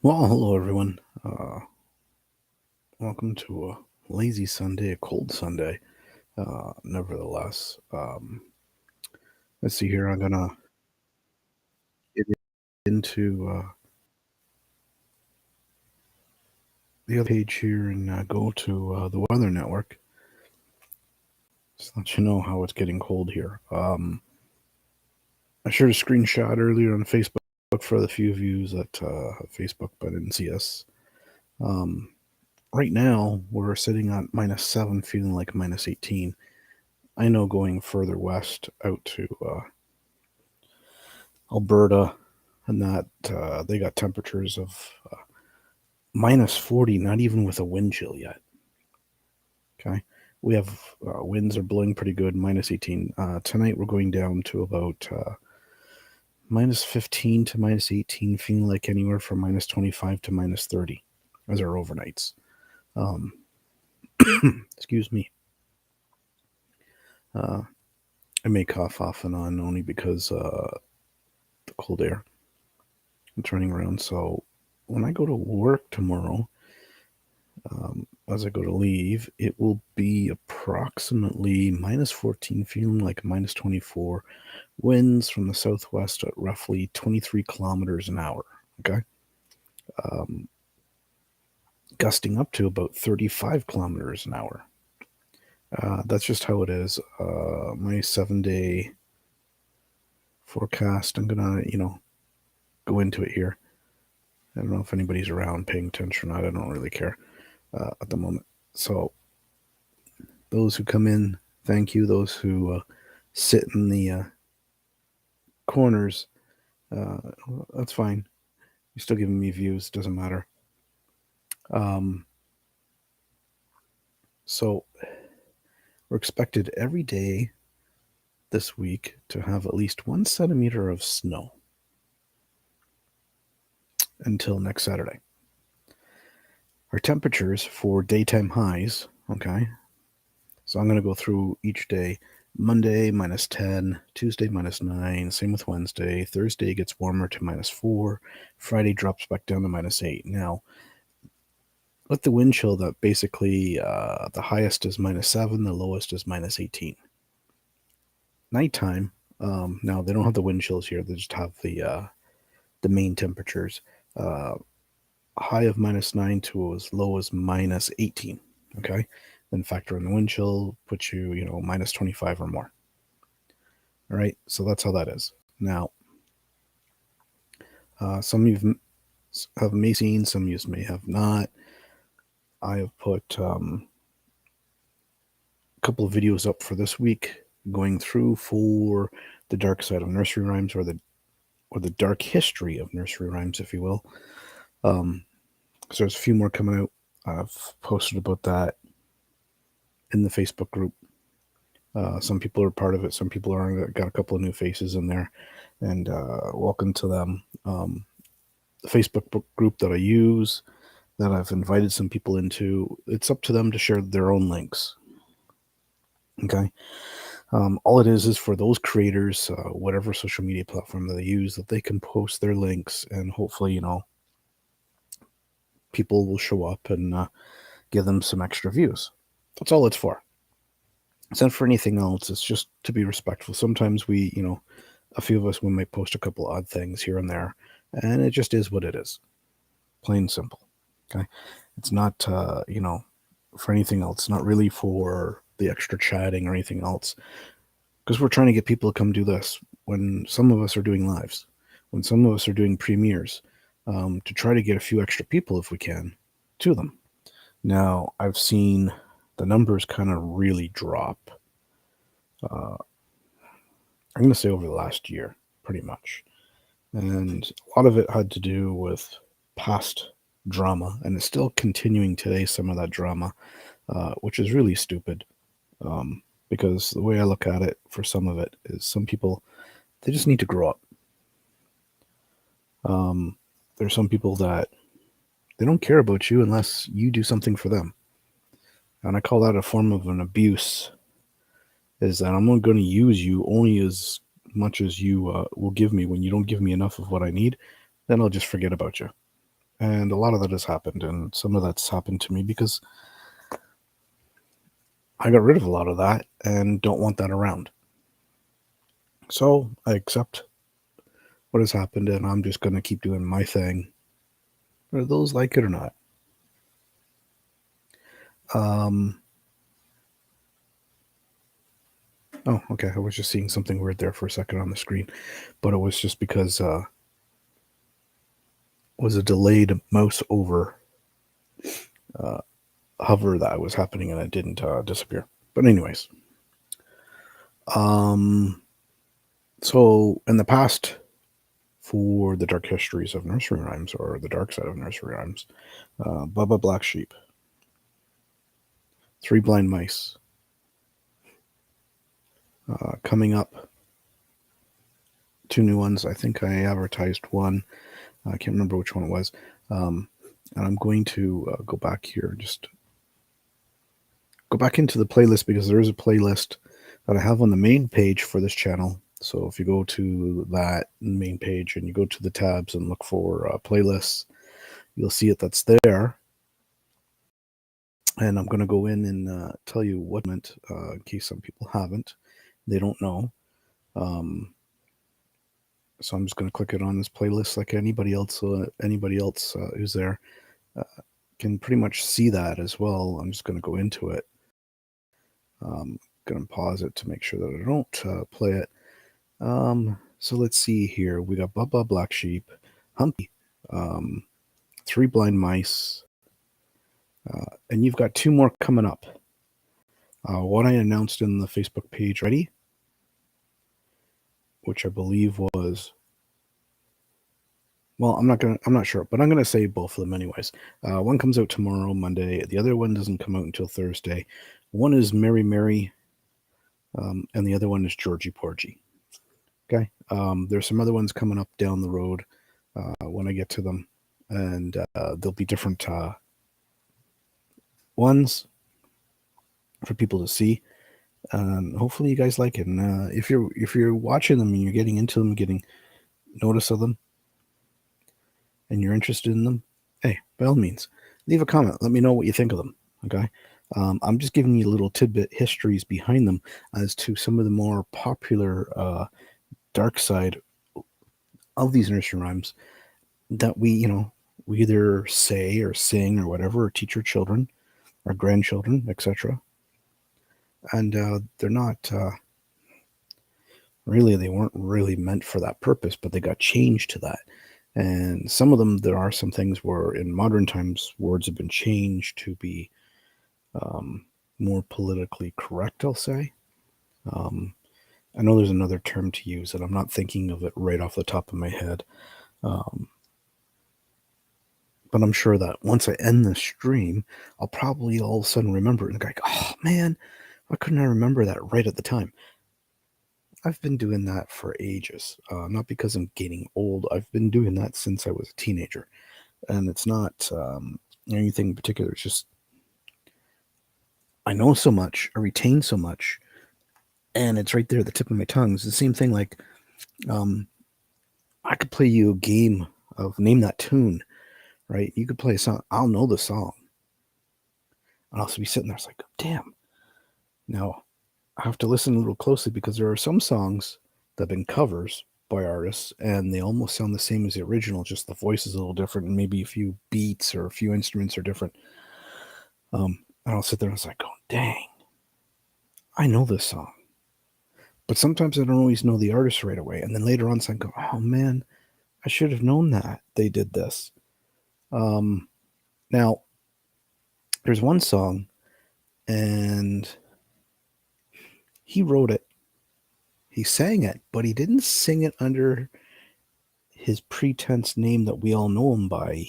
Well, hello everyone. Welcome to a lazy Sunday, a cold Sunday. Nevertheless, let's see here. I'm gonna get into the other page here and go to the Weather Network. Just let you know how it's getting cold here. I shared a screenshot earlier on Facebook for the few of you that have Facebook but didn't see us. Um, right now, we're sitting at -7, feeling like -18. I know going further west out to Alberta, and that they got temperatures of -40, not even with a wind chill yet. Okay, we have winds are blowing pretty good, -18. Tonight we're going down to about -15 to -18, feeling like anywhere from -25 to -30 as our overnights. Um, excuse me. I may cough off and on only because the cold air. I'm turning around. So when I go to work tomorrow, as I go to leave, it will be approximately -14, feeling like -24, winds from the southwest at roughly 23 kilometers an hour. Okay. Um, Gusting up to about 35 kilometers an hour. That's just how it is. My 7-day forecast, I'm going to, go into it here. I don't know if anybody's around paying attention or not. I don't really care at the moment. So, those who come in, thank you. Those who sit in the corners, uh, that's fine. You're still giving me views. Doesn't matter. Um, so we're expected every day this week to have at least 1 centimeter of snow until next Saturday. Our temperatures for daytime highs, okay? So I'm going to go through each day. Monday, -10, Tuesday, -9, same with Wednesday. Thursday gets warmer to -4. Friday drops back down to -8. Now, with the wind chill, that basically the highest is -7, the lowest is -18. Nighttime, now they don't have the wind chills here, they just have the main temperatures. Uh, High of -9 to as low as -18. Okay, then factor in the wind chill, put you -25 or more. All right, so that's how that is. Now, some of you have may seen, some of you may have not. I have put a couple of videos up for this week going through for the dark side of nursery rhymes, or the dark history of nursery rhymes, if you will. So there's a few more coming out. I've posted about that in the Facebook group. Some people are part of it. Some people aren't. Got a couple of new faces in there, and welcome to them. The Facebook group that I use, that I've invited some people into, it's up to them to share their own links. Okay. All it is for those creators, whatever social media platform that they use, that they can post their links, and hopefully, people will show up and give them some extra views. That's all it's for. It's not for anything else. It's just to be respectful. Sometimes we, a few of us, we might post a couple odd things here and there, and it just is what it is. Plain and simple. Okay. It's not, for anything else. It's not really for the extra chatting or anything else, because we're trying to get people to come do this when some of us are doing lives, when some of us are doing premieres, to try to get a few extra people, if we can, to them. Now, I've seen the numbers kind of really drop. I'm going to say over the last year, pretty much. And a lot of it had to do with past drama, and it's still continuing today, some of that drama, which is really stupid. Because the way I look at it, for some of it, is some people, they just need to grow up. There's some people that they don't care about you unless you do something for them. And I call that a form of an abuse, is that I'm not going to use you only as much as you will give me. When you don't give me enough of what I need, then I'll just forget about you. And a lot of that has happened, and some of that's happened to me because I got rid of a lot of that and don't want that around. So I accept what has happened, and I'm just going to keep doing my thing, whether those like it or not. Oh, okay. I was just seeing something weird there for a second on the screen, but it was just because was a delayed mouse over hover that was happening, and it didn't disappear. But anyways, so in the past, for the dark histories of nursery rhymes, or the dark side of nursery rhymes, Bubba Black Sheep, Three Blind Mice, coming up, 2 new ones. I think I advertised one. I can't remember which one it was. And I'm going to go back here and just go back into the playlist, because there is a playlist that I have on the main page for this channel. So if you go to that main page and you go to the tabs and look for playlists, you'll see it that's there. And I'm going to go in and tell you what meant, in case some people haven't. They don't know. So I'm just going to click it on this playlist like anybody else. Anybody else who's there can pretty much see that as well. I'm just going to go into it. I'm going to pause it to make sure that I don't play it. So let's see here. We got Bubba Black Sheep, Humpy, Three Blind Mice, and you've got 2 more coming up. One I announced in the Facebook page already, which I believe was, well, I'm not sure, but I'm gonna say both of them anyways. One comes out tomorrow, Monday. The other one doesn't come out until Thursday. One is Mary Mary, and the other one is Georgie Porgy. Okay. There's some other ones coming up down the road when I get to them, and there'll be different ones for people to see. Hopefully you guys like it. And if you're watching them and you're getting into them, getting notice of them, and you're interested in them, hey, by all means, leave a comment. Let me know what you think of them. Okay. I'm just giving you little tidbit histories behind them as to some of the more popular dark side of these nursery rhymes that we either say or sing or whatever, or teach our children, our grandchildren, etc. And they're not really, they weren't really meant for that purpose, but they got changed to that. And some of them, there are some things where in modern times words have been changed to be more politically correct, I'll say. I know there's another term to use, and I'm not thinking of it right off the top of my head. But I'm sure that once I end the stream, I'll probably all of a sudden remember it and go, oh man, why couldn't I remember that right at the time? I've been doing that for ages. Not because I'm getting old. I've been doing that since I was a teenager. And it's not anything in particular. It's just I know so much, I retain so much, and it's right there at the tip of my tongue. It's the same thing like I could play you a game of name that tune, right? You could play a song. I'll know the song. And I'll be sitting there. It's like, damn. Now, I have to listen a little closely because there are some songs that have been covers by artists and they almost sound the same as the original, just the voice is a little different and maybe a few beats or a few instruments are different. And I'll sit there and it's like, oh, dang, I know this song. But sometimes I don't always know the artist right away. And then later on, I go, oh man, I should have known that they did this. Now, there's one song and he wrote it. He sang it, but he didn't sing it under his pretense name that we all know him by.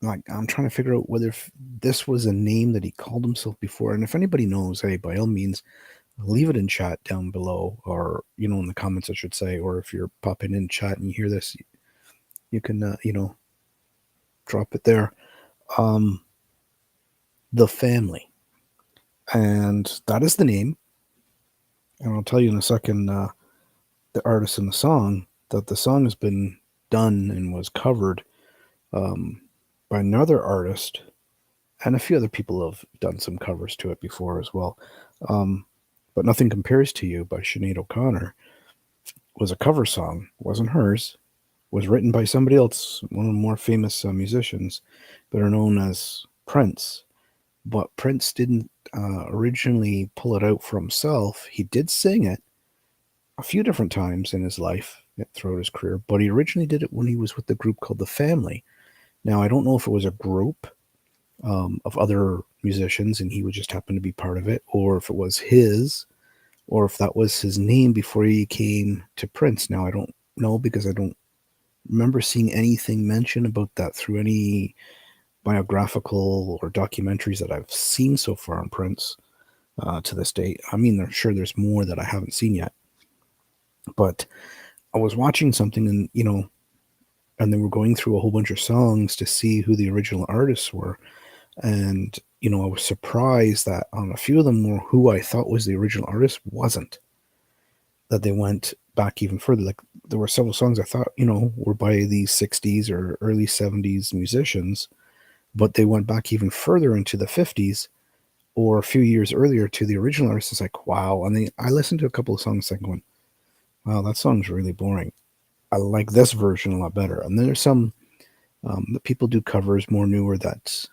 I'm trying to figure out whether this was a name that he called himself before. And if anybody knows, hey, by all means, leave it in chat down below, or in the comments, I should say. Or if you're popping in chat and you hear this, you can drop it there. The Family, and that is the name. And I'll tell you in a second the artist in the song, that the song has been done and was covered um, by another artist, and a few other people have done some covers to it before as well. Um, but Nothing Compares to You by Sinead O'Connor was a cover song. It wasn't hers. It was written by somebody else, one of the more famous musicians that are known as Prince. But Prince didn't originally pull it out for himself. He did sing it a few different times in his life throughout his career, but he originally did it when he was with the group called The Family. Now, I don't know if it was a group of other musicians and he would just happen to be part of it, or if it was his, or if that was his name before he came to Prince. Now, I don't know because I don't remember seeing anything mentioned about that through any biographical or documentaries that I've seen so far on Prince to this date. I mean, I'm sure there's more that I haven't seen yet, but I was watching something and, and they were going through a whole bunch of songs to see who the original artists were. And, I was surprised that on a few of them were who I thought was the original artist wasn't. That they went back even further. Like there were several songs I thought, were by these 60s or early 70s musicians, but they went back even further into the 50s or a few years earlier to the original artist. It's like, wow. And I listened to a couple of songs like going, wow, that song's really boring. I like this version a lot better. And then there's some that people do covers more newer that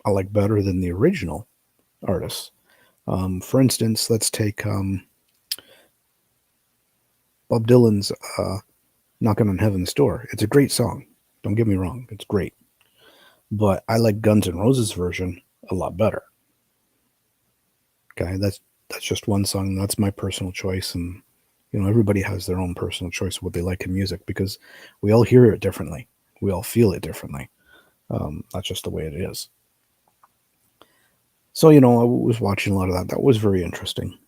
I like better than the original artists. For instance, let's take Bob Dylan's Knocking on Heaven's Door. It's a great song. Don't get me wrong. It's great. But I like Guns N' Roses' version a lot better. Okay, that's just one song. That's my personal choice, and everybody has their own personal choice of what they like in music because we all hear it differently. We all feel it differently. That's just the way it is. So I was watching a lot of that. That was very interesting.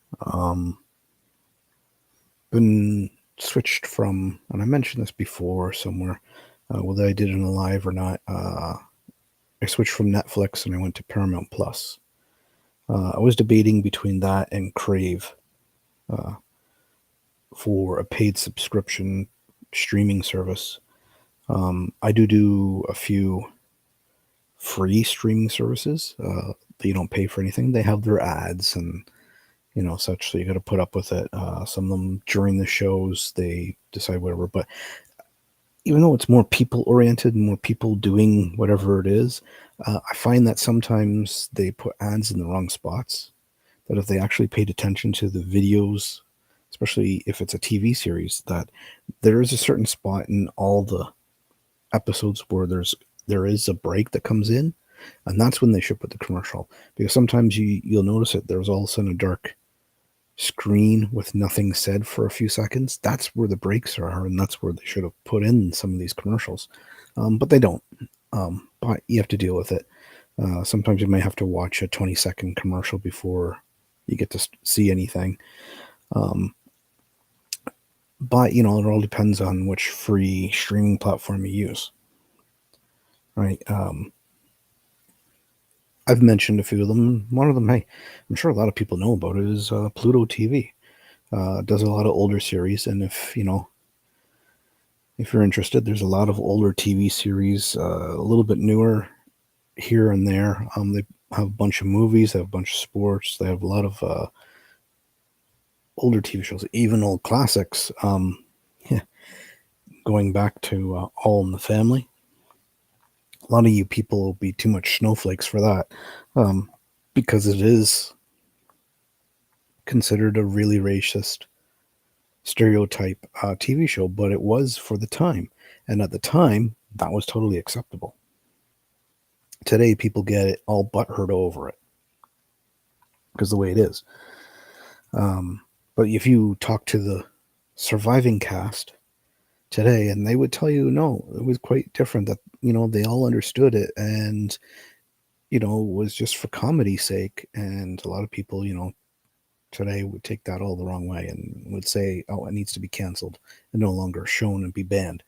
Been switched from, and I mentioned this before somewhere, whether I did it in a live or not. I switched from Netflix and I went to Paramount Plus. I was debating between that and Crave for a paid subscription streaming service. I do a few free streaming services that you don't pay for anything. They have their ads and such, so you got to put up with it. Some of them during the shows they decide whatever, but even though it's more people oriented and more people doing whatever it is, I find that sometimes they put ads in the wrong spots. That if they actually paid attention to the videos, especially if it's a TV series, that there is a certain spot in all the episodes where there is a break that comes in, and that's when they should put the commercial. Because sometimes you'll notice it. There's all of a sudden a dark screen with nothing said for a few seconds. That's where the breaks are, and that's where they should have put in some of these commercials. But they don't. But you have to deal with it. Sometimes you may have to watch a 20-second commercial before you get to see anything. But it all depends on which free streaming platform you use, right? I've mentioned a few of them. One of them, hey, I'm sure a lot of people know about it, is Pluto TV. Does a lot of older series, and if you're interested, there's a lot of older TV series, a little bit newer here and there. They have a bunch of movies, they have a bunch of sports, they have a lot of older TV shows, even old classics. Yeah, going back to All in the Family. A lot of you people will be too much snowflakes for that, because it is considered a really racist stereotype TV show, but it was for the time. And at the time, that was totally acceptable. Today, people get it all butthurt over it because the way it is. But if you talk to the surviving cast today, and they would tell you, no, it was quite different, that, they all understood it and, it was just for comedy's sake. And a lot of people, today would take that all the wrong way and would say, oh, it needs to be canceled and no longer shown and be banned.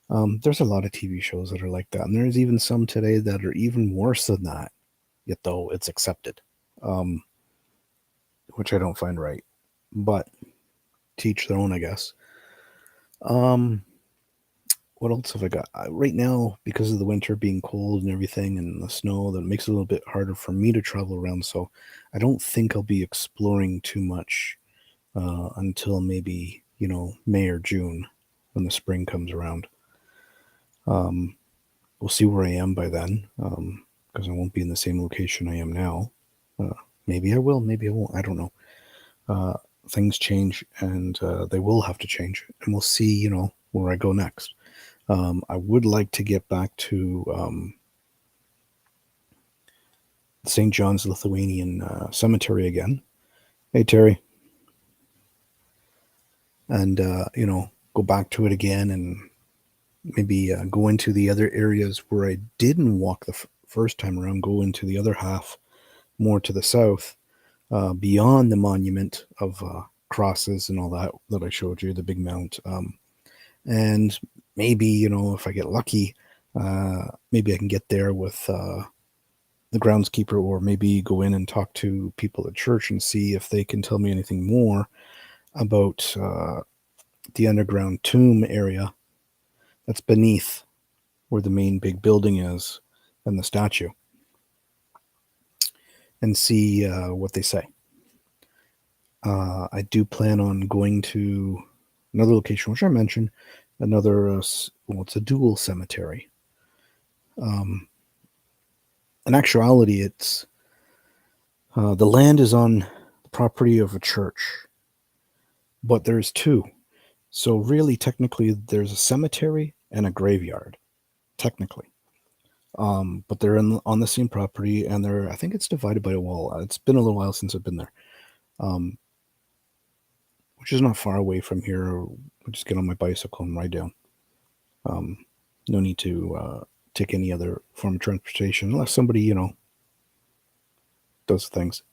There's a lot of TV shows that are like that. And there's even some today that are even worse than that, yet though it's accepted, which I don't find right. But teach their own, I guess. What what else have I got? Right now, because of the winter being cold and everything and the snow, that makes it a little bit harder for me to travel around. So I don't think I'll be exploring too much until maybe, May or June when the spring comes around. We'll see where I am by then, because I won't be in the same location I am now. Uh, Maybe I will, maybe I won't. I don't know. Things change, and they will have to change, and we'll see, where I go next. I would like to get back to St. John's Lithuanian Cemetery again. Hey, Terry. And, go back to it again and maybe go into the other areas where I didn't walk the first time around, go into the other half more to the south, beyond the monument of crosses and all that I showed you, the big mount. And maybe, if I get lucky, maybe I can get there with the groundskeeper, or maybe go in and talk to people at church and see if they can tell me anything more about the underground tomb area that's beneath where the main big building is and the statue, and see what they say. I do plan on going to another location, which I mentioned, another, well, it's a dual cemetery. Um, in actuality, it's the land is on the property of a church, but there's two. So really, technically, there's a cemetery and a graveyard, technically. But they're on the same property, and I think it's divided by a wall. It's been a little while since I've been there, which is not far away from here. I'll just get on my bicycle and ride down. No need to take any other form of transportation unless somebody, does things.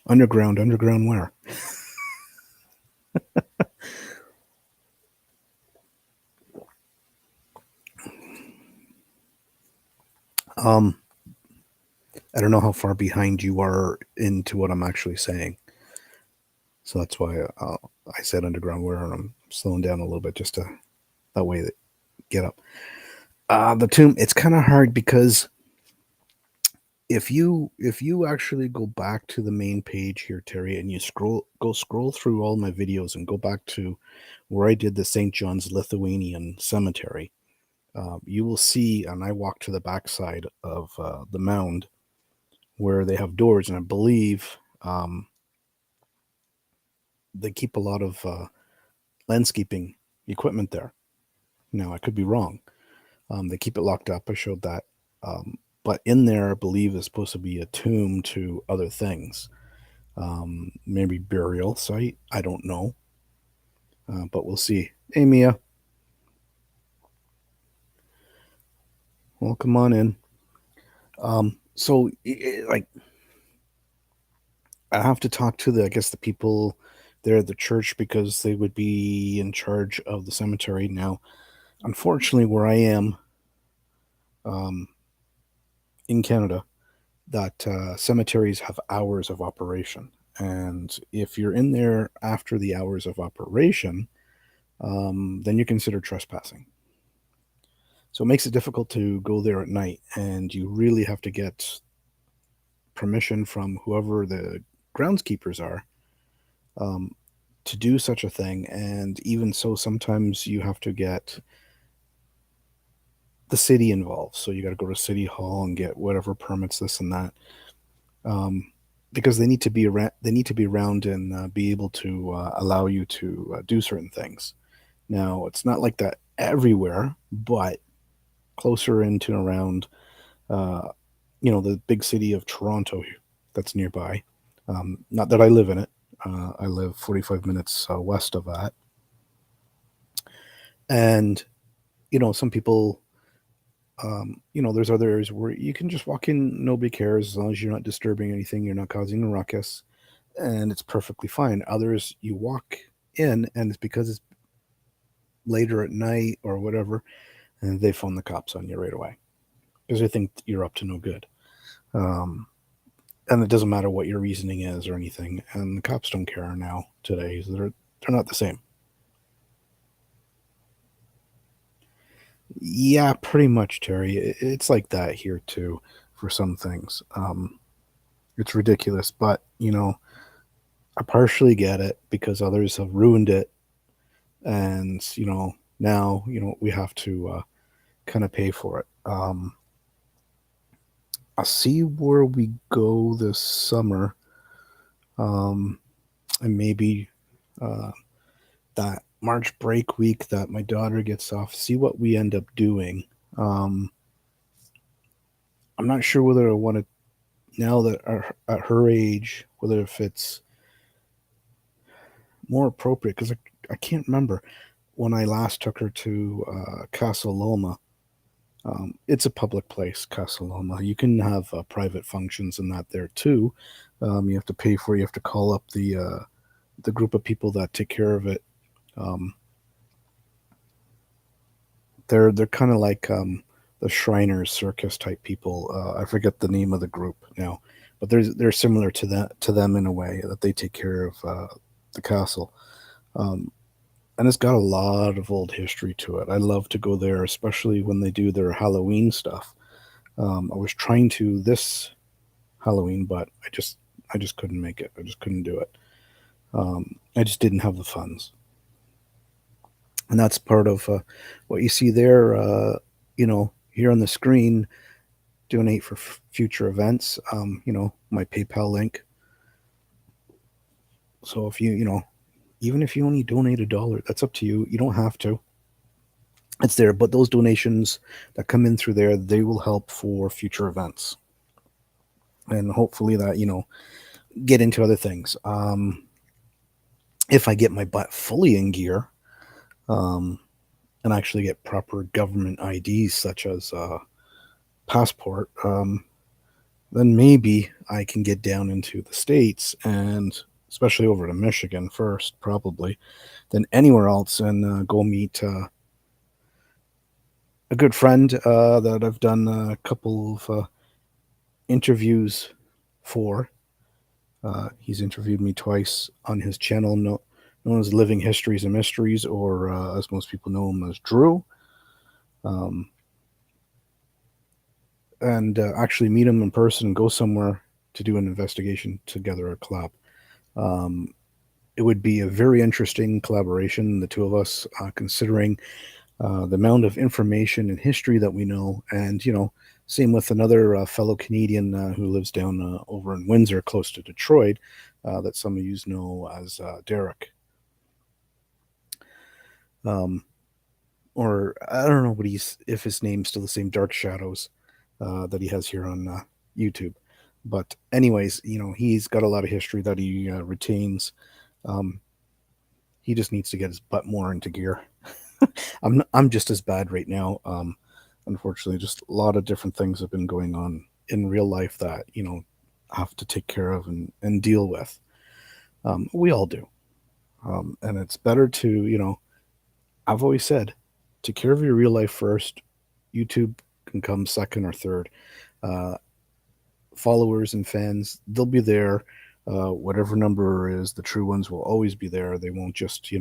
Underground where? Um, I don't know how far behind you are into what I'm actually saying. So that's why I said underground where, and I'm slowing down a little bit just to that way that get up. The tomb, it's kind of hard because if you actually go back to the main page here, Terry, and you scroll through all my videos and go back to where I did the St. John's Lithuanian Cemetery, you will see, and I walked to the backside of the mound where they have doors, and I believe they keep a lot of landscaping equipment there. Now, I could be wrong. They keep it locked up. I showed that. But in there, I believe, is supposed to be a tomb to other things. Maybe burial site. I don't know. But we'll see. Hey, Mia. Well, come on in. So, like, I have to talk to I guess, the people there at the church, because they would be in charge of the cemetery. Now, unfortunately, where I am, um, in Canada, that cemeteries have hours of operation. And if you're in there after the hours of operation, then you're considered trespassing. So it makes it difficult to go there at night, and you really have to get permission from whoever the groundskeepers are, um, to do such a thing. And even so, sometimes you have to get the city involved. So you got to go to City Hall and get whatever permits, this and that. Because they need to be around. They need to be around and be able to allow you to do certain things. Now, it's not like that everywhere, but closer into and around, uh, the big city of Toronto that's nearby. Not that I live in it. I live 45 minutes west of that. And, some people, there's other areas where you can just walk in, nobody cares, as long as you're not disturbing anything, you're not causing a ruckus, and it's perfectly fine. Others, you walk in, and it's because it's later at night or whatever, and they phone the cops on you right away because they think you're up to no good. Um, and it doesn't matter what your reasoning is or anything. And the cops don't care now today. They're not the same. Yeah, pretty much, Terry. It's like that here too for some things. It's ridiculous, but I partially get it because others have ruined it, and now we have to kind of pay for it. I'll see where we go this summer, um, and maybe uh, that March break week that my daughter gets off. See what we end up doing. Um, I'm not sure whether I want to now that at her age, whether if it's more appropriate because I can't remember when I last took her to Castle Loma. It's a public place, Casa Loma. You can have private functions and that there too. You have to pay for. You have to call up the group of people that take care of it. Um, they're kind of like the Shriners Circus type people. I forget the name of the group now, but they're similar to them in a way that they take care of the castle. Um, and it's got a lot of old history to it. I love to go there, especially when they do their Halloween stuff. I was trying to this Halloween, but I just couldn't make it. I just couldn't do it. I just didn't have the funds, and that's part of what you see there. Here on the screen, donate for future events. My PayPal link. So if even if you only donate $1, that's up to you. You don't have to. It's there, but those donations that come in through there, they will help for future events, and hopefully that get into other things. If I get my butt fully in gear, um, and actually get proper government IDs such as passport, then maybe I can get down into the states and especially over to Michigan first, probably, then anywhere else, and go meet a good friend that I've done a couple of interviews for. He's interviewed me twice on his channel, known as Living Histories and Mysteries, or as most people know him as Drew. Um, and actually meet him in person, go somewhere to do an investigation together at collab. Um, it would be a very interesting collaboration, the two of us, considering the amount of information and history that we know. And, same with another fellow Canadian who lives down over in Windsor, close to Detroit, that some of you know as Derek. Um, or I don't know what if his name's still the same, Dark Shadows, that he has here on YouTube. But anyways, he's got a lot of history that he retains. Um, he just needs to get his butt more into gear. I'm just as bad right now. Unfortunately, just a lot of different things have been going on in real life that have to take care of and deal with. We all do, and it's better to I've always said, take care of your real life first. YouTube can come second or third. Uh, Followers and fans, they'll be there. Whatever number is, the true ones will always be there. They won't just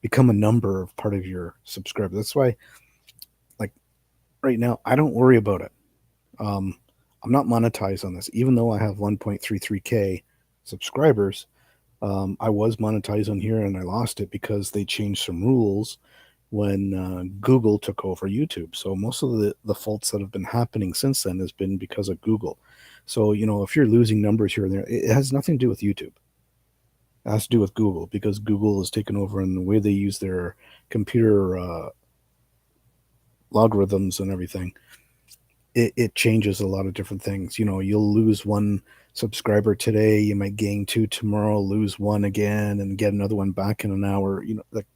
become a number of part of your subscriber. That's why, like right now, I don't worry about it. Um, I'm not monetized on this, even though I have 1.33k subscribers. I was monetized on here and I lost it because they changed some rules when Google took over YouTube. So most of the faults that have been happening since then has been because of Google. So if you're losing numbers here and there, it has nothing to do with YouTube. It has to do with Google because Google has taken over in the way they use their computer logarithms and everything. It changes a lot of different things. You'll lose one subscriber today, you might gain two tomorrow, lose one again, and get another one back in an hour. Like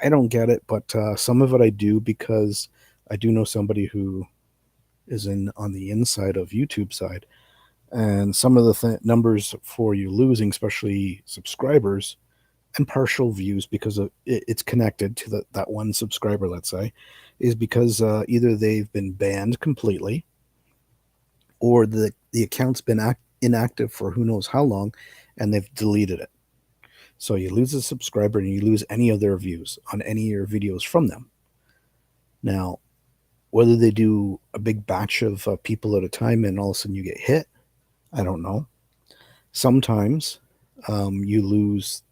I don't get it, but some of it I do because I do know somebody who is in on the inside of YouTube side, and some of the numbers for you losing, especially subscribers and partial views, because of it's connected to that one subscriber, let's say, is because either they've been banned completely, or the account's been inactive for who knows how long, and they've deleted it. So you lose a subscriber and you lose any of their views on any of your videos from them. Now, whether they do a big batch of people at a time and all of a sudden you get hit, I don't know. Sometimes you lose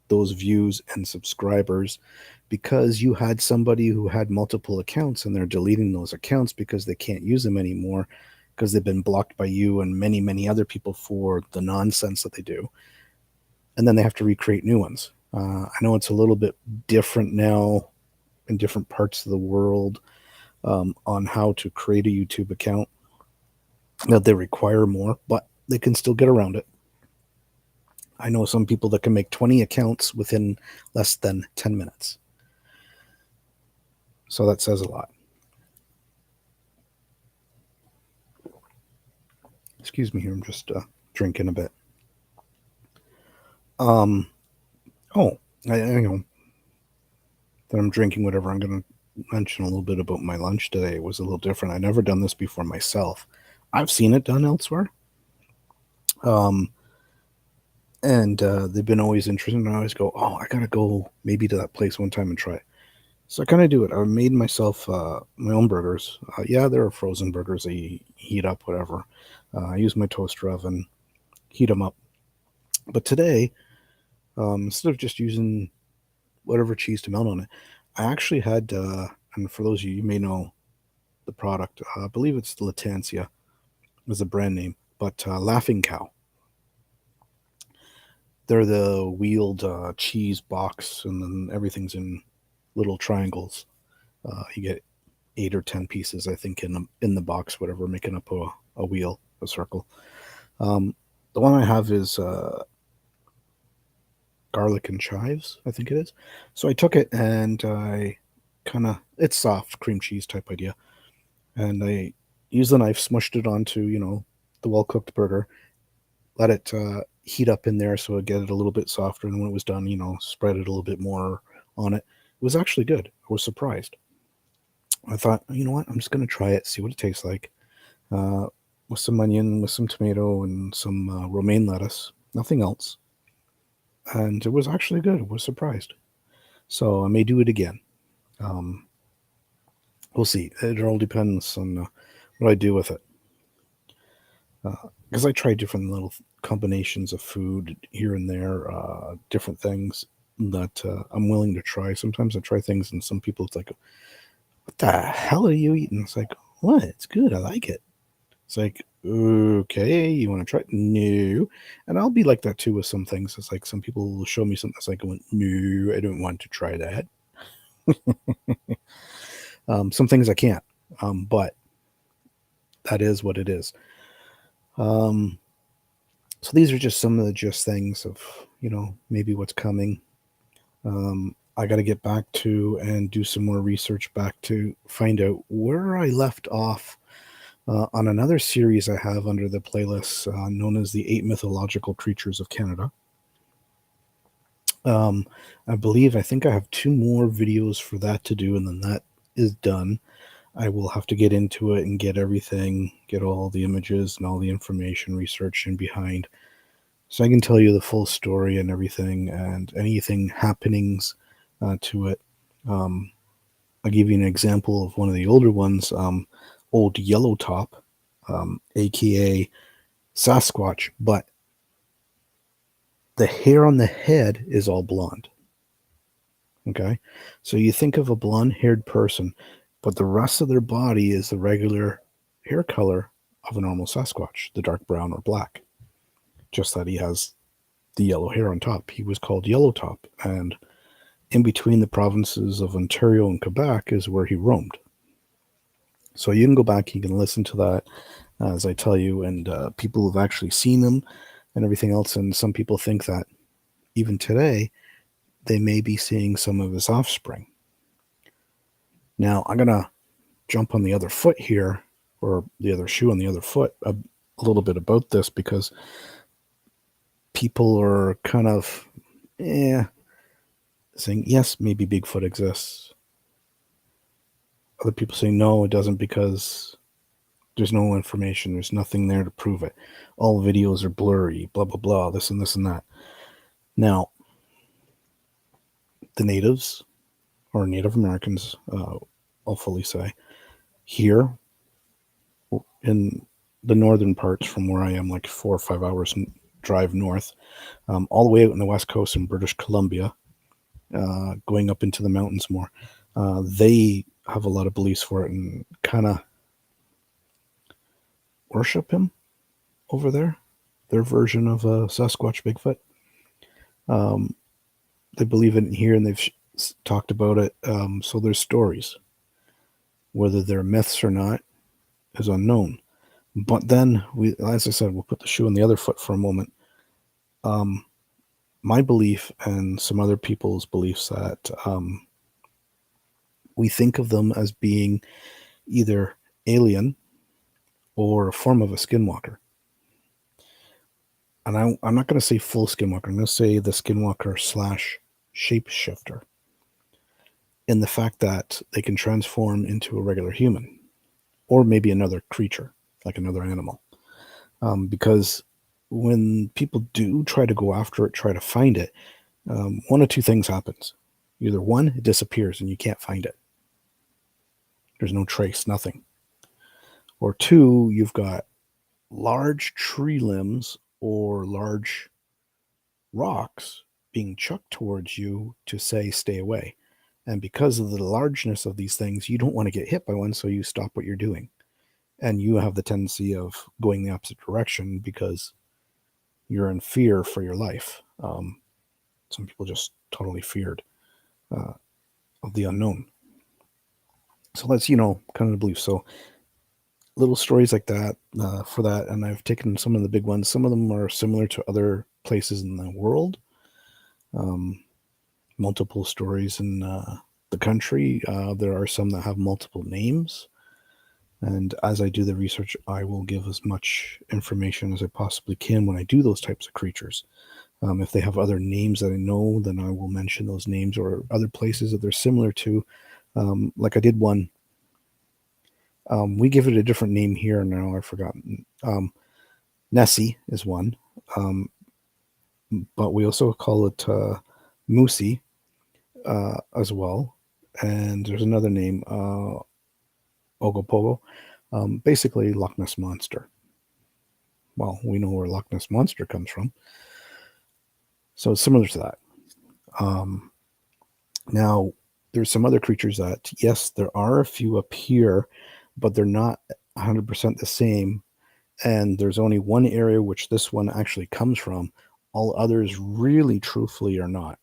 those views and subscribers because you had somebody who had multiple accounts and they're deleting those accounts because they can't use them anymore because they've been blocked by you and many, many other people for the nonsense that they do. And then they have to recreate new ones. I know it's a little bit different now in different parts of the world on how to create a YouTube account. That they require more, but they can still get around it. I know some people that can make 20 accounts within less than 10 minutes. So that says a lot. Excuse me here, I'm just drinking a bit. Oh, I know that I'm drinking whatever. I'm going to mention a little bit about my lunch today. It was a little different. I've never done this before myself. I've seen it done elsewhere. And they've been always interested. And I always go, oh, I got to go maybe to that place one time and try it. So I kind of do it. I made myself my own burgers. Yeah, there are frozen burgers. They heat up, whatever. I use my toaster oven, heat them up. But today, instead of just using whatever cheese to melt on it, I actually had, and for those of you may know the product, I believe it's Latantia was the brand name, but Laughing Cow. They're the wheeled cheese box, and then everything's in little triangles. You get 8 or 10 pieces, I think, in the box, whatever, making up a wheel, a circle. The one I have is garlic and chives, I think it is. So I took it and I it's soft cream cheese type idea, and I used the knife, smushed it onto the well cooked burger, let it heat up in there so it get it a little bit softer, and when it was done, spread it a little bit more on it. It was actually good. I was surprised. I thought, you know what, I'm just gonna try it, see what it tastes like. Uh, with some onion, with some tomato, and some romaine lettuce. Nothing else. And it was actually good. I was surprised. So I may do it again. Um, we'll see. It all depends on what I do with it. Because I try different little combinations of food here and there, different things that I'm willing to try. Sometimes I try things, and some people it's like, "What the hell are you eating?" It's like, "What? It's good. I like it." It's like, okay, you want to try it? No. And I'll be like that too with some things. It's like some people will show me something that's like, no, I don't want to try that. Some things I can't, but that is what it is. So these are just some of the just things of, maybe what's coming. I got to get back to and do some more research back to find out where I left off on another series I have under the playlist known as the 8 Mythological Creatures of Canada. I think I have 2 more videos for that to do, and then that is done. I will have to get into it and get everything, get all the images and all the information researched in behind, so I can tell you the full story and everything and anything happenings to it. I'll give you an example of one of the older ones, Old Yellow Top, aka Sasquatch, but the hair on the head is all blonde. Okay, so you think of a blonde-haired person, but the rest of their body is the regular hair color of a normal Sasquatch, the dark brown or black. Just that he has the yellow hair on top. He was called Yellow Top, and in between the provinces of Ontario and Quebec is where he roamed. So you can go back, you can listen to that as I tell you, and people have actually seen him and everything else. And some people think that even today, they may be seeing some of his offspring. Now, I'm going to jump on the other foot here, or the other shoe on the other foot, a little bit about this, because people are kind of, saying, yes, maybe Bigfoot exists. Other people say, no, it doesn't, because there's no information. There's nothing there to prove it. All videos are blurry, blah, blah, blah, this and this and that. Now, the natives or Native Americans I'll fully say. Here in the northern parts from where I am, like 4 or 5 hours drive north, all the way out on the west coast in British Columbia, going up into the mountains more, they have a lot of beliefs for it and kind of worship him over there. Their version of Sasquatch Bigfoot. They believe in it here, and they've talked about it. So there's stories. Whether they're myths or not is unknown. But then, as I said, we'll put the shoe on the other foot for a moment. My belief and some other people's beliefs that we think of them as being either alien or a form of a skinwalker. And I'm not going to say full skinwalker. I'm going to say the skinwalker / shapeshifter. In the fact that they can transform into a regular human or maybe another creature, like another animal. Because when people do try to go after it, try to find it, one of two things happens. Either one, it disappears and you can't find it. There's no trace, nothing. Or two, you've got large tree limbs or large rocks being chucked towards you to say, stay away. And because of the largeness of these things, you don't want to get hit by one, so you stop what you're doing. And you have the tendency of going the opposite direction because you're in fear for your life. Some people just totally feared of the unknown. So that's, kind of the belief. So little stories like that for that. And I've taken some of the big ones. Some of them are similar to other places in the world. Multiple stories in the country. There are some that have multiple names. And as I do the research, I will give as much information as I possibly can when I do those types of creatures. If they have other names that I know, then I will mention those names or other places that they're similar to. Like I did one. We give it a different name here now. I've forgotten. Nessie is one. But we also call it Moosey as well. And there's another name, Ogopogo. Basically Loch Ness Monster. Well, we know where Loch Ness Monster comes from. So it's similar to that. Now, there's some other creatures that, yes, there are a few up here, but they're not 100% the same. And there's only one area which this one actually comes from. All others really, truthfully, are not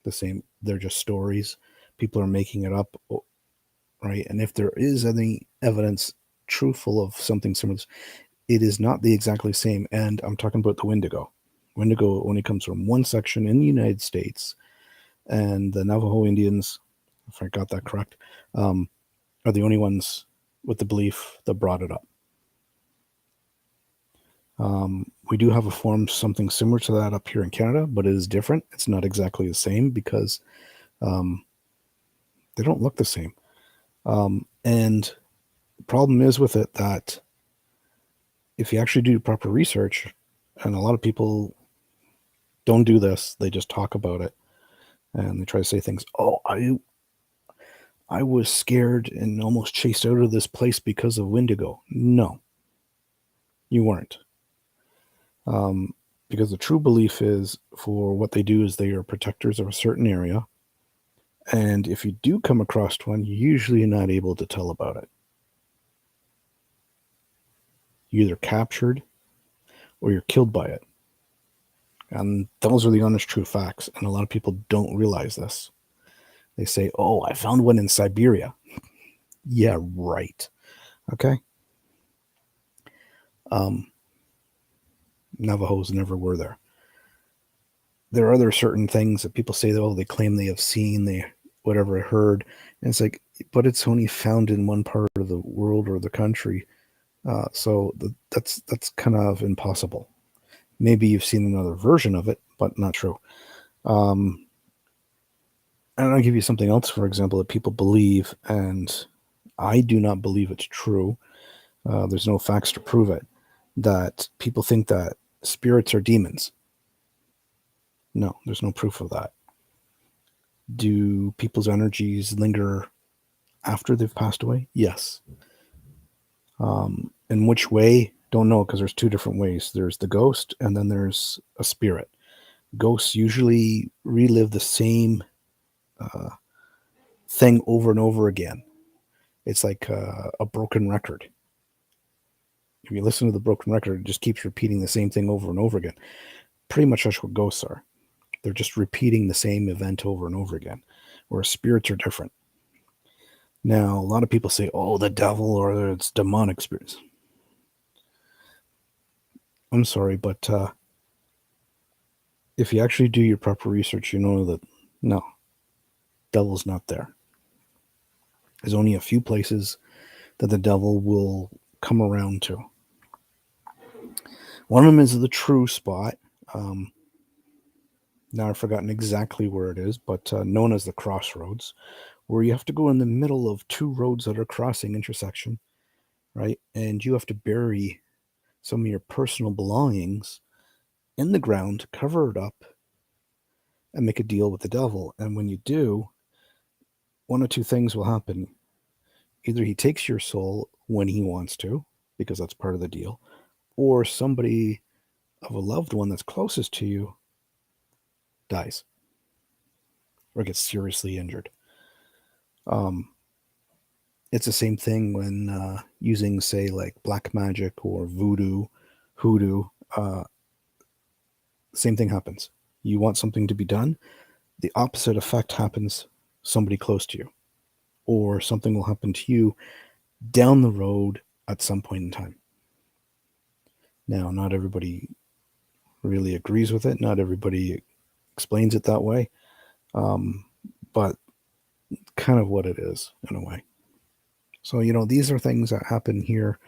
the same. They're just stories. People are making it up, right? And if there is any evidence truthful of something similar, it is not the exactly same. And I'm talking about the Wendigo. Wendigo only comes from one section in the United States, and the Navajo Indians, if I got that correct, are the only ones with the belief that brought it up. We do have a form, something similar to that up here in Canada, but it is different. It's not exactly the same because they don't look the same. And the problem is with it that if you actually do proper research, and a lot of people don't do this, they just talk about it and they try to say things. Oh, I was scared and almost chased out of this place because of Wendigo. No, you weren't. Because the true belief is for what they do is they are protectors of a certain area. And if you do come across one, you're usually not able to tell about it. You're either captured or you're killed by it. And those are the honest, true facts. And a lot of people don't realize this. They say, oh, I found one in Siberia. Yeah, right. Okay. Navajos never were there. There are other certain things that people say, oh, they claim they have seen, they whatever heard. And it's like, but it's only found in one part of the world or the country. So that's kind of impossible. Maybe you've seen another version of it, but not true. And I'll give you something else, for example, that people believe, and I do not believe it's true. There's no facts to prove it, that people think that spirits are demons. No, there's no proof of that. Do people's energies linger after they've passed away? Yes. In which way? Don't know, because there's two different ways. There's the ghost, and then there's a spirit. Ghosts usually relive the same thing over and over again. It's like a broken record. If you listen to the broken record, it just keeps repeating the same thing over and over again. Pretty much that's what ghosts are. They're just repeating the same event over and over again, whereas spirits are different. Now, a lot of people say, oh, the devil or it's demonic spirits. I'm sorry, but if you actually do your proper research, you know that no, devil's not there. There's only a few places that the devil will come around to. One of them is the true spot. Now I've forgotten exactly where it is, but known as the crossroads, where you have to go in the middle of two roads that are crossing intersection, right? And you have to bury some of your personal belongings in the ground, cover it up, and make a deal with the devil. And when you do, one of two things will happen. Either he takes your soul when he wants to, because that's part of the deal, or somebody of a loved one that's closest to you dies or gets seriously injured. It's the same thing when using, say, like black magic or voodoo, hoodoo. Same thing happens. You want something to be done, the opposite effect happens somebody close to you, or something will happen to you down the road at some point in time. Now, not everybody really agrees with it. Not everybody explains it that way. But kind of what it is in a way. So, these are things that happen here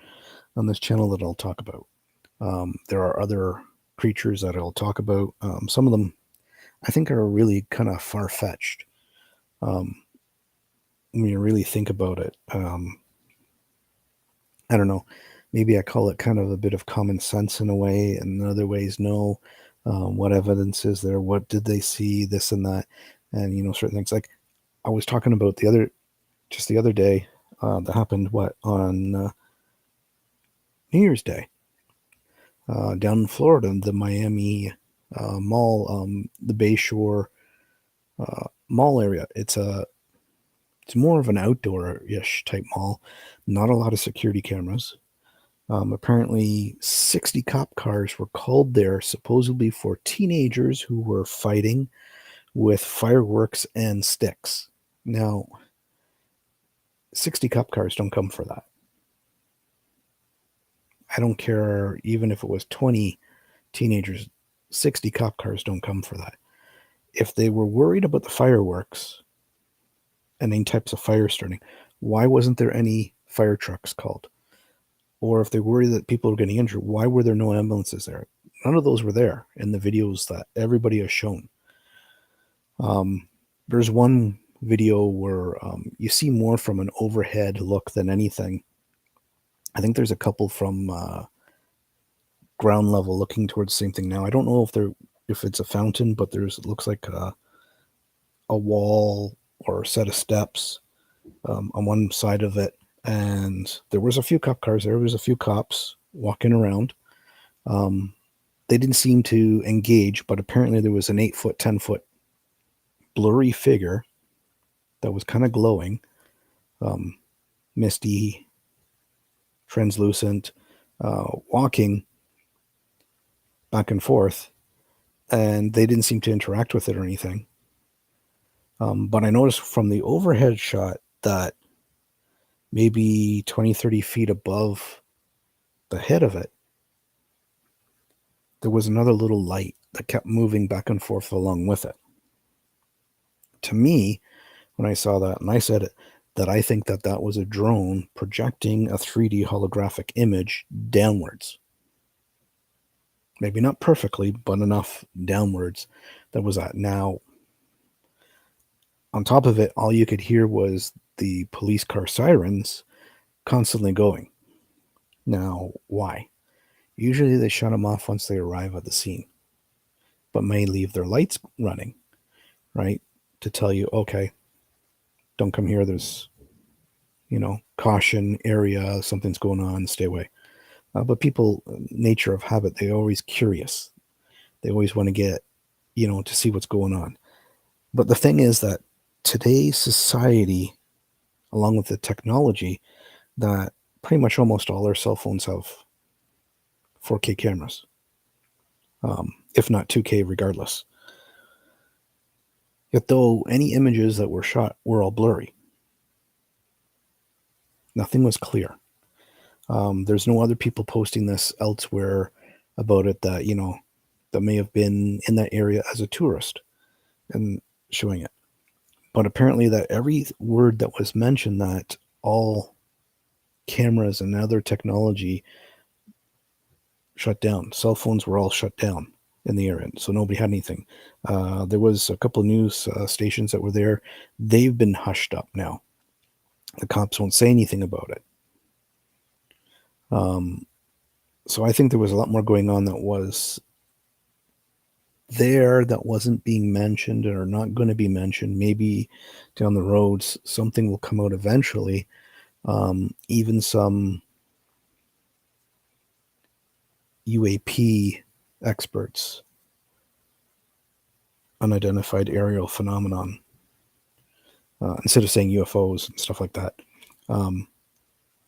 on this channel that I'll talk about. There are other creatures that I'll talk about. Some of them I think are really kind of far-fetched. When you really think about it, I don't know. Maybe I call it kind of a bit of common sense in a way, and in other ways, no. What evidence is there? What did they see? This and that, and certain things. Like I was talking about the other day, that happened on New Year's Day, down in Florida, the Miami Mall, the Bayshore Mall area. It's more of an outdoor-ish type mall. Not a lot of security cameras. Apparently, 60 cop cars were called there, supposedly for teenagers who were fighting with fireworks and sticks. Now, 60 cop cars don't come for that. I don't care, even if it was 20 teenagers, 60 cop cars don't come for that. If they were worried about the fireworks and any types of fire starting, why wasn't there any fire trucks called? Or if they worry that people are getting injured, why were there no ambulances there? None of those were there in the videos that everybody has shown. There's one video where you see more from an overhead look than anything. I think there's a couple from ground level looking towards the same thing. Now, I don't know if it's a fountain, but it looks like a wall or a set of steps on one side of it. And there was a few cop cars there. There was a few cops walking around. They didn't seem to engage, but apparently there was an 8-foot, 10-foot blurry figure that was kind of glowing, misty, translucent, walking back and forth, and they didn't seem to interact with it or anything. But I noticed from the overhead shot that maybe 20, 30 feet above the head of it, there was another little light that kept moving back and forth along with it. To me, when I saw that, and I said it, that I think that was a drone projecting a 3D holographic image downwards. Maybe not perfectly, but enough downwards that was that. Now, on top of it, all you could hear was the police car sirens constantly going. Now, why? Usually they shut them off once they arrive at the scene, but may leave their lights running, right? To tell you, okay, don't come here. There's caution area, something's going on, stay away. But people, nature of habit, they're always curious. They always want to get, to see what's going on. But the thing is that today's society, along with the technology, that pretty much almost all our cell phones have 4K cameras, if not 2K, regardless. Yet, though, any images that were shot were all blurry. Nothing was clear. There's no other people posting this elsewhere about it that, that may have been in that area as a tourist and showing it. But apparently that every word that was mentioned, that all cameras and other technology shut down. Cell phones were all shut down in the area, so nobody had anything. There was a couple of news stations that were there. They've been hushed up now. The cops won't say anything about it. So I think there was a lot more going on that was there that wasn't being mentioned or not going to be mentioned. Maybe down the roads something will come out eventually. Even some UAP experts, unidentified aerial phenomenon, instead of saying UFOs and stuff like that,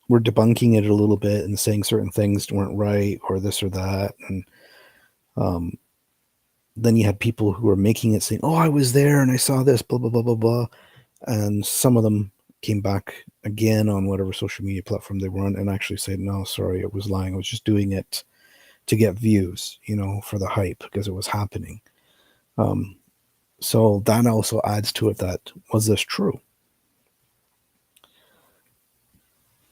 we're debunking it a little bit and saying certain things weren't right or this or that. And then you had people who were making it saying, oh, I was there and I saw this, blah, blah, blah, blah, blah. And some of them came back again on whatever social media platform they were on and actually said, no, sorry, it was lying. I was just doing it to get views, for the hype because it was happening. So that also adds to it that, was this true?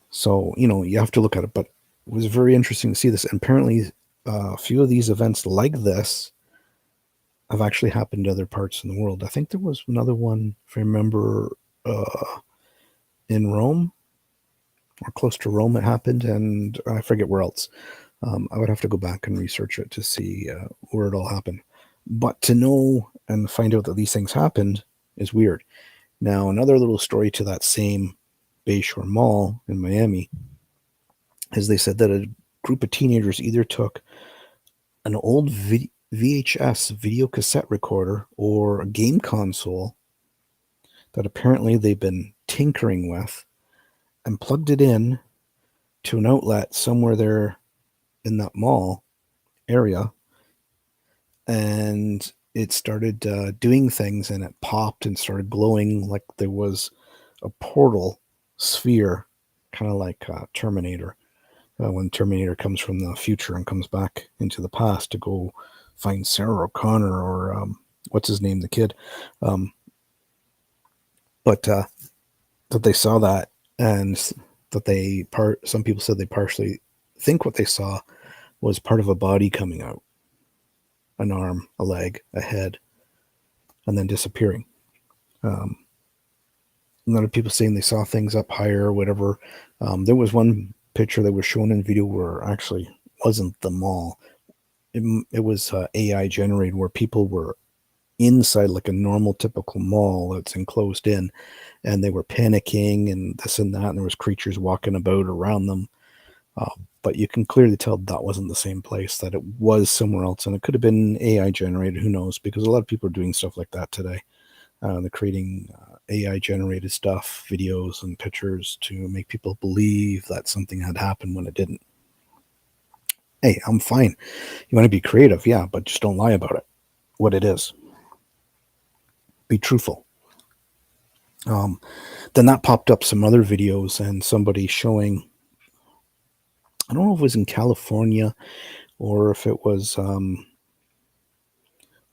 So, you have to look at it, but it was very interesting to see this. And apparently a few of these events like this have actually happened to other parts in the world. I think there was another one, if I remember, in Rome or close to Rome it happened, and I forget where else. I would have to go back and research it to see where it all happened. But to know and find out that these things happened is weird. Now, another little story to that same Bayshore Mall in Miami is they said that a group of teenagers either took an old VHS video cassette recorder or a game console that apparently they've been tinkering with and plugged it in to an outlet somewhere there in that mall area, and it started doing things, and it popped and started glowing like there was a portal sphere, kind of like Terminator, when Terminator comes from the future and comes back into the past to go find Sarah O'Connor or what's his name, the kid. But that they saw that, and that some people said they partially think what they saw was part of a body coming out, an arm, a leg, a head, and then disappearing. A lot of people saying they saw things up higher or whatever. There was one picture that was shown in video where actually wasn't the mall. It was AI generated, where people were inside like a normal typical mall that's enclosed in, and they were panicking and this and that, and there was creatures walking about around them. But you can clearly tell that wasn't the same place, that it was somewhere else, and it could have been AI generated, who knows, because a lot of people are doing stuff like that today. They're creating AI generated stuff, videos and pictures to make people believe that something had happened when it didn't. Hey, I'm fine. You want to be creative, yeah, but just don't lie about it, what it is. Be truthful. Then that popped up some other videos and somebody showing, I don't know if it was in California or if it was one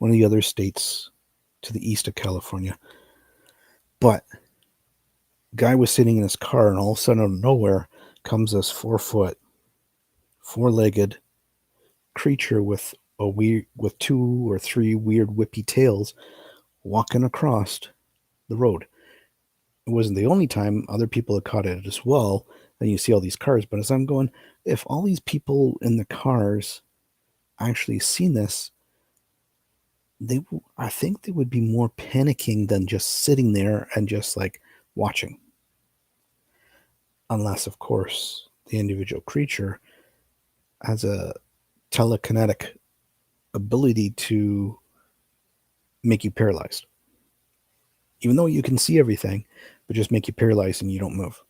of the other states to the east of California, but guy was sitting in his car, and all of a sudden out of nowhere comes this 4-foot, four-legged creature with with 2 or 3 weird whippy tails walking across the road. It wasn't the only time. Other people had caught it as well, and you see all these cars. But as I'm going, if all these people in the cars actually seen this, I think they would be more panicking than just sitting there and just like watching. unless, of course, the individual creature has a telekinetic ability to make you paralyzed. Even though you can see everything, but just make you paralyzed and you don't move.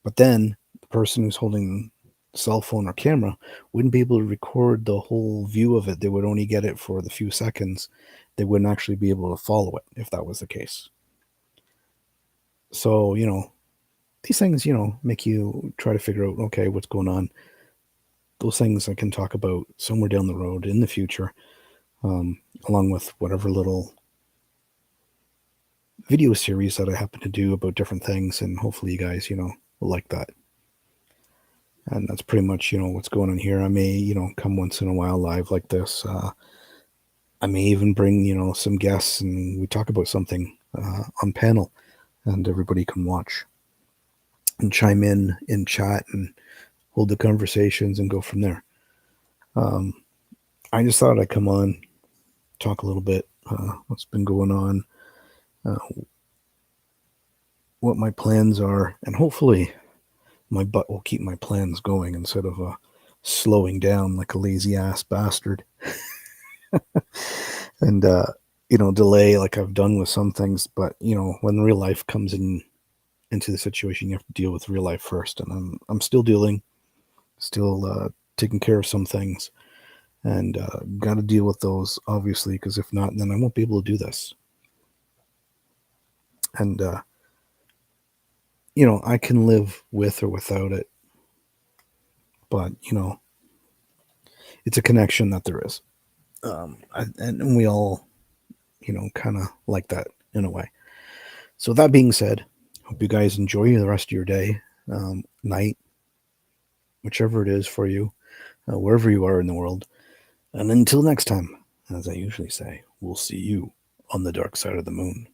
But then the person who's holding the cell phone or camera wouldn't be able to record the whole view of it. They would only get it for the few seconds. They wouldn't actually be able to follow it if that was the case. So, these things, make you try to figure out, okay, what's going on. Those things I can talk about somewhere down the road in the future, along with whatever little video series that I happen to do about different things. And hopefully you guys, will like that. And that's pretty much, what's going on here. I may, come once in a while live like this. I may even bring, some guests and we talk about something on panel and everybody can watch and chime in chat and hold the conversations and go from there. I just thought I'd come on, talk a little bit, what's been going on, what my plans are, and hopefully my butt will keep my plans going instead of slowing down like a lazy ass bastard. And delay like I've done with some things. But when real life comes into the situation, you have to deal with real life first. And I'm still dealing, still taking care of some things, and got to deal with those obviously, because if not, then I won't be able to do this. And I can live with or without it, but it's a connection that there is. And we all, kind of like that in a way. So that being said, hope you guys enjoy the rest of your day, night, whichever it is for you, wherever you are in the world. And until next time, as I usually say, we'll see you on the dark side of the moon.